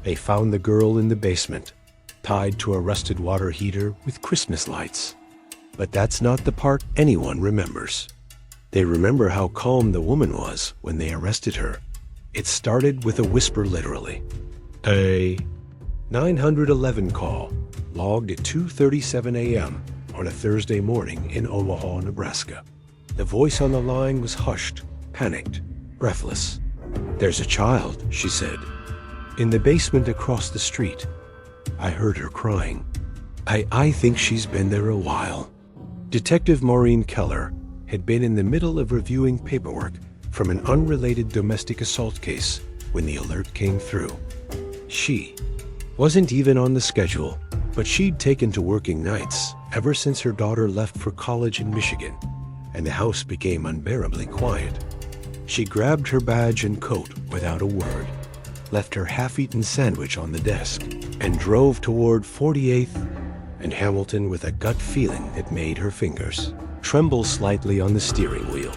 They found the girl in the basement, tied to a rusted water heater with Christmas lights. But that's not the part anyone remembers. They remember how calm the woman was when they arrested her. It started with a whisper, literally. A 911 call logged at 2:37 a.m. on a Thursday morning in Omaha, Nebraska. The voice on the line was hushed, panicked, breathless. "There's a child," she said, "in the basement across the street. I heard her crying. I think she's been there a while." Detective Maureen Keller had been in the middle of reviewing paperwork from an unrelated domestic assault case when the alert came through. She wasn't even on the schedule, but she'd taken to working nights ever since her daughter left for college in Michigan, and the house became unbearably quiet. She grabbed her badge and coat without a word, left her half-eaten sandwich on the desk, and drove toward 48th and Hamilton with a gut feeling that made her fingers tremble slightly on the steering wheel.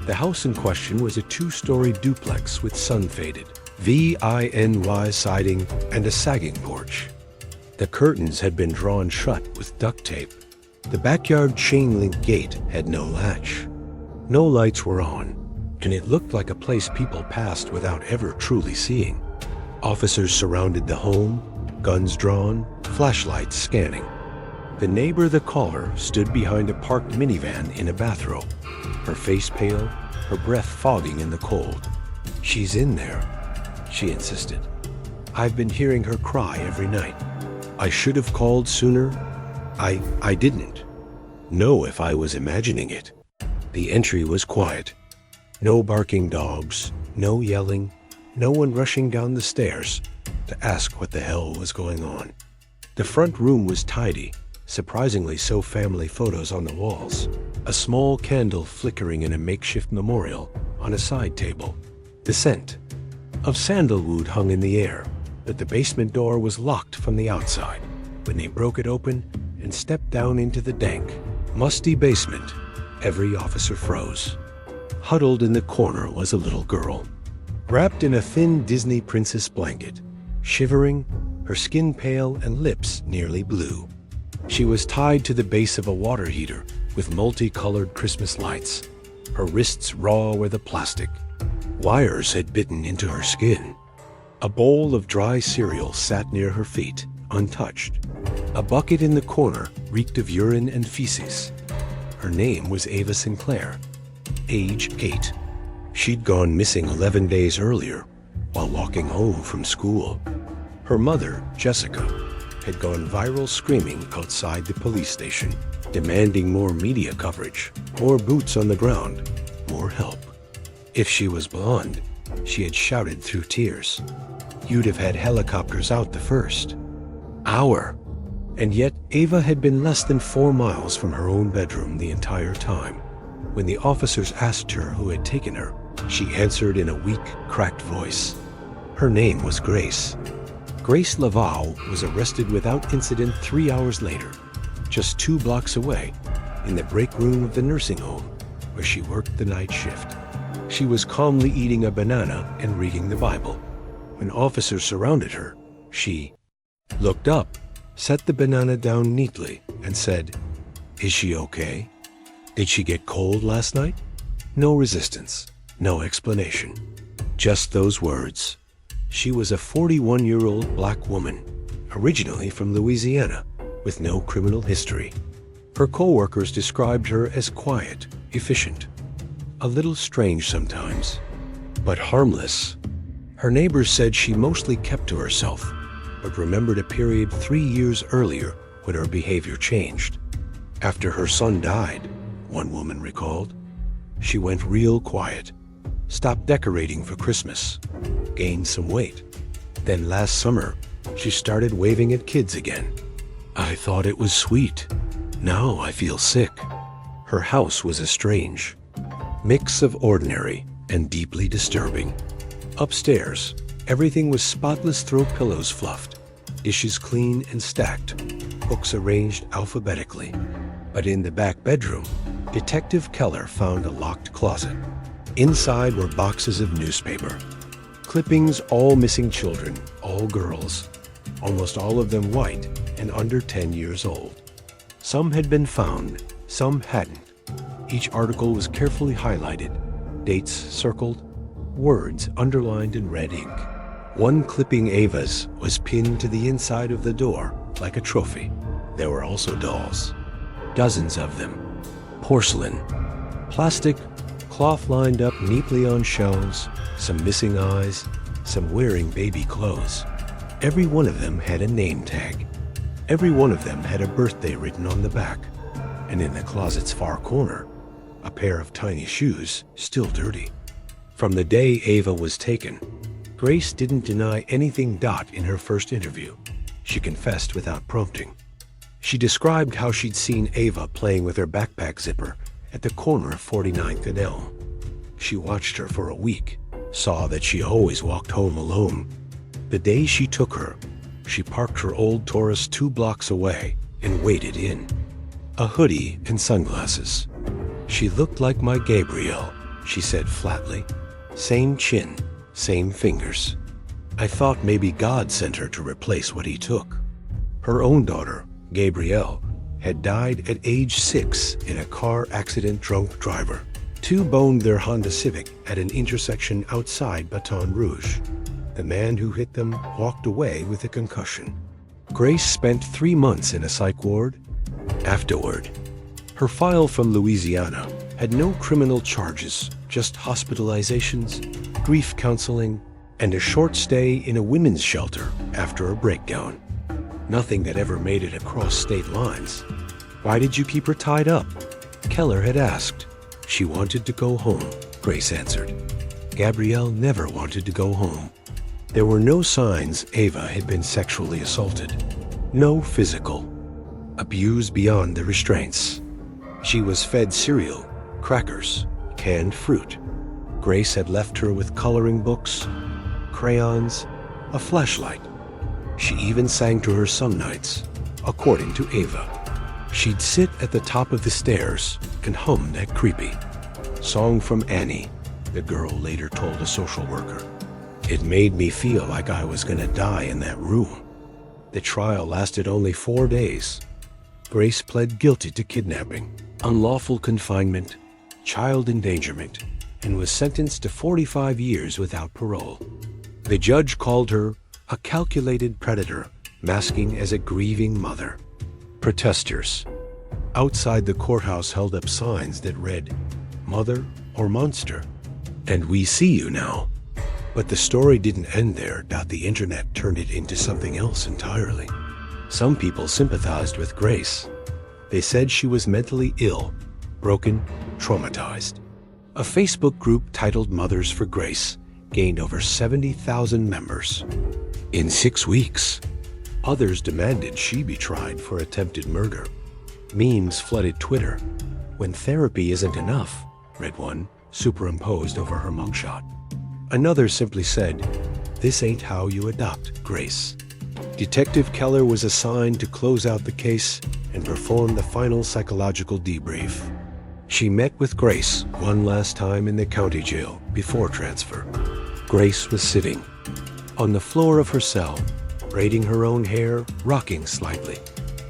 The house in question was a 2-story duplex with sun-faded VINY siding and a sagging porch. The curtains had been drawn shut with duct tape. The backyard chain-link gate had no latch. No lights were on, and it looked like a place people passed without ever truly seeing. Officers surrounded the home, guns drawn, flashlights scanning. The neighbor, the caller, stood behind a parked minivan in a bathrobe, her face pale, her breath fogging in the cold. "She's in there," she insisted. "I've been hearing her cry every night. I should have called sooner. I didn't know if I was imagining it." The entry was quiet. No barking dogs, no yelling, no one rushing down the stairs to ask what the hell was going on. The front room was tidy, surprisingly so, family photos on the walls, a small candle flickering in a makeshift memorial on a side table. The scent of sandalwood hung in the air, but the basement door was locked from the outside. When they broke it open and stepped down into the dank, musty basement, every officer froze. Huddled in the corner was a little girl, wrapped in a thin Disney princess blanket, shivering, her skin pale and lips nearly blue. She was tied to the base of a water heater with multicolored Christmas lights. Her wrists raw were the plastic. Wires had bitten into her skin. A bowl of dry cereal sat near her feet, untouched. A bucket in the corner reeked of urine and feces. Her name was AvaSinclair, age 8. She'd gone missing 11 days earlier while walking home from school. Her mother, Jessica, had gone viral screaming outside the police station, demanding more media coverage, more boots on the ground, more help. If she was blonde, she had shouted through tears, "You'd have had helicopters out the first hour." And yet Ava had been less than 4 miles from her own bedroom the entire time. When the officers asked her who had taken her, she answered in a weak, cracked voice. Her name was Grace. GraceLaveau was arrested without incident 3 hours later, just 2 blocks away, in the break room of the nursing home where she worked the night shift. She was calmly eating a banana and reading the Bible. When officers surrounded her, she looked up, set the banana down neatly, and said, "Is she okay? Did she get cold last night?" No resistance, no explanation, just those words. She was a 41-year-old black woman, originally from Louisiana, with no criminal history. Her co-workers described her as quiet, efficient, a little strange sometimes, but harmless. Her neighbors said she mostly kept to herself, but remembered a period 3 years earlier when her behavior changed. After her son died, one woman recalled, she went real quiet, stopped decorating for Christmas, gained some weight. Then last summer, she started waving at kids again. "I thought it was sweet. Now I feel sick." Her house was a strange mix of ordinary and deeply disturbing. Upstairs, everything was spotless throw pillows fluffed, dishes clean and stacked, books arranged alphabetically. But in the back bedroom, Detective Keller found a locked closet. Inside were boxes of newspaper, clippings, all missing children, all girls, almost all of them white and under 10 years old. Some had been found, some hadn't. Each article was carefully highlighted, dates circled, words underlined in red ink. One clipping, Ava's, was pinned to the inside of the door like a trophy. There were also dolls, dozens of them, porcelain, plastic, cloth lined up neatly on shelves, some missing eyes, some wearing baby clothes. Every one of them had a name tag. Every one of them had a birthday written on the back. And in the closet's far corner, a pair of tiny shoes, still dirty. From the day Ava was taken, Grace didn't deny anything. In her first interview, she confessed without prompting. She described how she'd seen Ava playing with her backpack zipper at the corner of 49th and Elm. She watched her for a week, saw that she always walked home alone. The day she took her, she parked her old Taurus 2 blocks away and waited in. A hoodie and sunglasses. "She looked like my Gabrielle," she said flatly. "Same chin, same fingers. I thought maybe God sent her to replace what he took." Her own daughter, Gabrielle, had died at age 6 in a car accident. Drunk driver. 2 boned their Honda Civic at an intersection outside Baton Rouge. The man who hit them walked away with a concussion. Grace spent 3 months in a psych ward. Afterward, her file from Louisiana had no criminal charges, just hospitalizations, grief counseling, and a short stay in a women's shelter after a breakdown. Nothing that ever made it across state lines. "Why did you keep her tied up?" Keller had asked. "She wanted to go home," Grace answered. Gabrielle never wanted to go home. There were no signs Ava had been sexually assaulted. No physical. Abused beyond the restraints. She was fed cereal, crackers, canned fruit. Grace had left her with coloring books, crayons, a flashlight. She even sang to her some nights, according to Ava. She'd sit at the top of the stairs and hum that creepy song from Annie, the girl later told a social worker. "It made me feel like I was going to die in that room." The trial lasted only 4 days. Grace pled guilty to kidnapping, unlawful confinement, child endangerment, and was sentenced to 45 years without parole. The judge called her a calculated predator, masking as a grieving mother. Protesters outside the courthouse held up signs that read, "Mother or monster," and "We see you now." But the story didn't end there. The internet turned it into something else entirely. Some people sympathized with Grace. They said she was mentally ill, broken, traumatized. A Facebook group titled Mothers for Grace gained over 70,000 members in 6 weeks. Others demanded she be tried for attempted murder. Memes flooded Twitter. "When therapy isn't enough," read one, superimposed over her mugshot. Another simply said, "This ain't how you adopt, Grace." Detective Keller was assigned to close out the case and perform the final psychological debrief. She met with Grace one last time in the county jail before transfer. Grace was sitting on the floor of her cell, braiding her own hair, rocking slightly.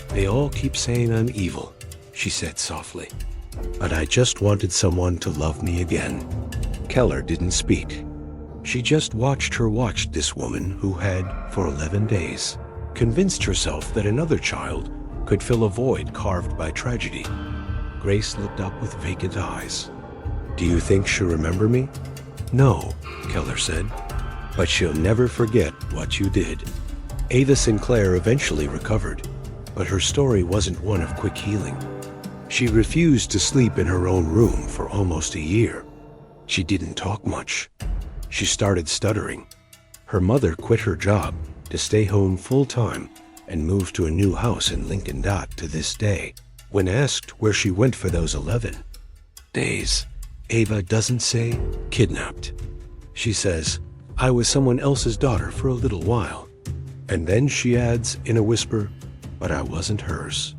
"They all keep saying I'm evil," she said softly. "But I just wanted someone to love me again." Keller didn't speak. She just watched this woman who had, for 11 days, convinced herself that another child could fill a void carved by tragedy. Grace looked up with vacant eyes. "Do you think she'll remember me?" "No," Keller said, "but she'll never forget what you did." AvaSinclair eventually recovered, but her story wasn't one of quick healing. She refused to sleep in her own room for almost a year. She didn't talk much. She started stuttering. Her mother quit her job to stay home full-time and moved to a new house in Lincoln. To this day, when asked where she went for those 11 days, Ava doesn't say kidnapped. She says, "I was someone else's daughter for a little while." And then she adds in a whisper, "But I wasn't hers."